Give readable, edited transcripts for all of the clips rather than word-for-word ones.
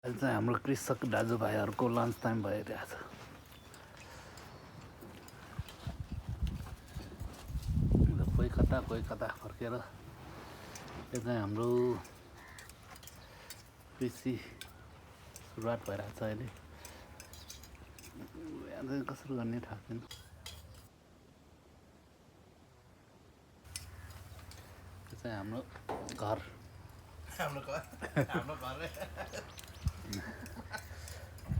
अहिले चाहिँ हाम्रो कृषक दाजुभाइहरूको लन्च टाइम भइरहेछ। कोही कता फर्केर यो चाहिँ हाम्रो कृषि सुरुवात भइरहेछ। अहिले यहाँ चाहिँ कसरी गर्ने थाहा छैन। यो चाहिँ हाम्रो घर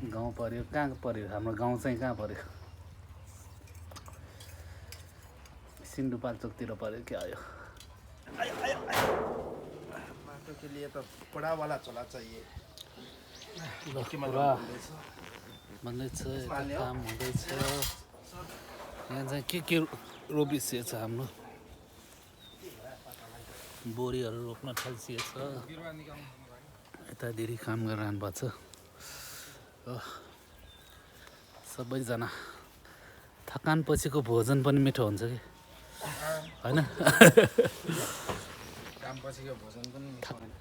गाउँ पर्यो। कहाँ पर्यो हाम्रो गाउँ चाहिँ? कहाँ पर्यो? सिन्धुपाल्चोकतिर पर्यो क्या यो? माटो के लिए तो बड़ा वाला चला चाहिए। भन्दैछ काम हुँदैछ। यहाँ चाहिँ के रोपिसिएछ? हाम्रो बोरीहरू रोप्न थालिसिएछ। यता धेरै काम गरिरहनु भएको छ। सबैजना थकान पछिको भोजन पनि मिठो हुन्छ कि होइन? काम पछिको भोजन पनि मिठो हुन्छ।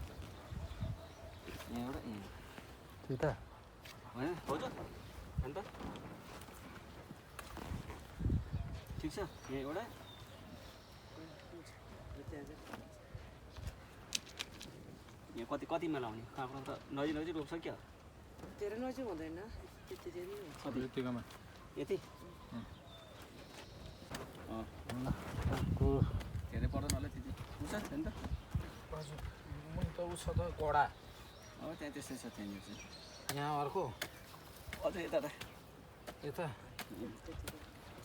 त्यही त होइन हो त अन्त ठिक छ। यहाँ एउटा यहाँ कतिमा लाउने? काँक्रो त नजिक रोप्छ क्या? धेरै नजिक हुँदैन, त्यति धेरै हुन्छ। यतिकोमा यति धेरै पर्दैन होला त्यति। हुन्छ नि त हजुर। मुनि त उस त कडा। अब त्यहाँ त्यस्तै छ। त्यहाँनिर चाहिँ यहाँ अर्को अझ यता त यता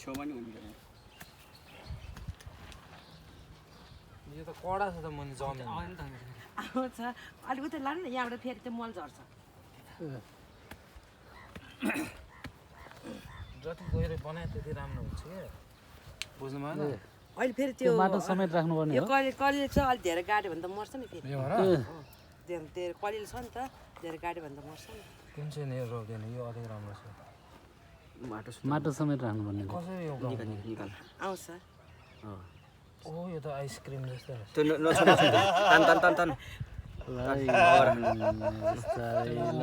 छेउमा नि हुने क्या? यो त कडा छ त मुनि जमिन। आएन त आउँछ अलिक उता लानु न, यहाँबाट फेरि त्यो मल झर्छ। जति गहिरो बनाए त्यति राम्रो हुन्छ क्या। बुझ्नु भएन? अहिले फेरि त्यो त्यो माटो समेत राख्नुपर्ने यो हो। कलिलो छ, अलिक धेरै गाड्यो भने त मर्छ नि फेरि। यो भएर धेरै कलिलो छ नि त, धेरै गाड्यो भने त मर्छ नि। कुन चाहिँ नि रोप्दैन? यो अलिक राम्रो छ। माटो समेत राख्नुपर्ने हो। कसरी यो निकाल। आउँछ। ओ यो त आइसक्रिम जस्तो रहेछ। त्यो नछोड तान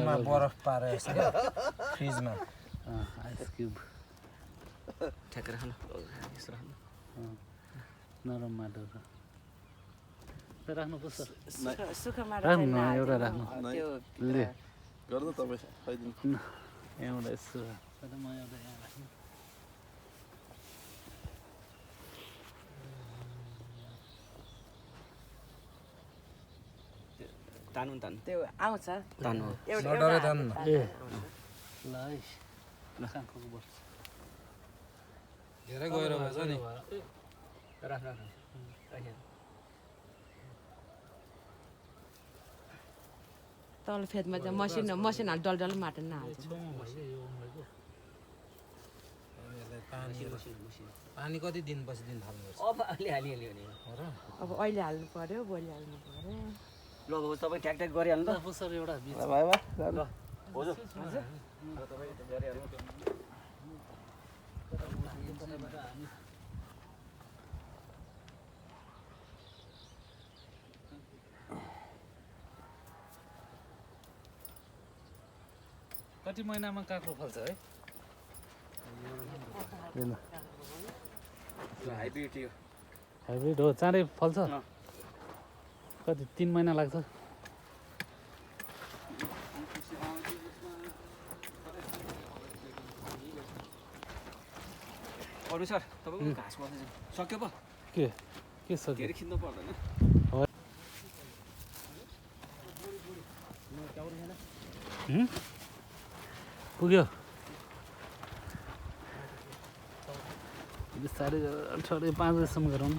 मा बरफ पारे जस्तो क्या फ्रिजमा। आइस क्युब ठ्याक्क राख्नु। यसो राख्नु। नरम माटो छ राख्नुपर्छ। सुक्खा माटो राख्नु छैन, न, एउटा राख्नु। त्यो ले गर्नु तपाईँ खाइदिनु। एउटा यसो म एउटा यहाँ राख्नु। तान्नु त्यो आउँछ। तान्नु एउटा नडरे तान्नु। ए ल है काँक्रोको बर्छ। धेरै गहिरो भएछ नि। राख्नु तल फेदमा चाहिँ मसिन हाल डल माटो नहाल्छ। पानी कति दिनपछि दिन थाल्नुपर्छ? अब अलिअलि भने अब अहिले हाल्नु पर्यो, भोलि हाल्नु पर्यो। ल अब तपाईँ ट्याक गरिहाल्नु त। सर एउटा बिच ल हो जो तपाईँ गरिहाल्नु। कति महिनामा काँक्रो फल्छ है? हाइब्रिड यो हाइब्रिड हो, चाँडै फल्छ। कति 3 महिना लाग्छ? अरू सर तपाईँको घाँस बस्दैछ। सक्यो पो? के सक्यो? धेरै खिच्नु पर्दैन। पुग्यो? बिस्तारै 5 बजीसम्म गरौँ।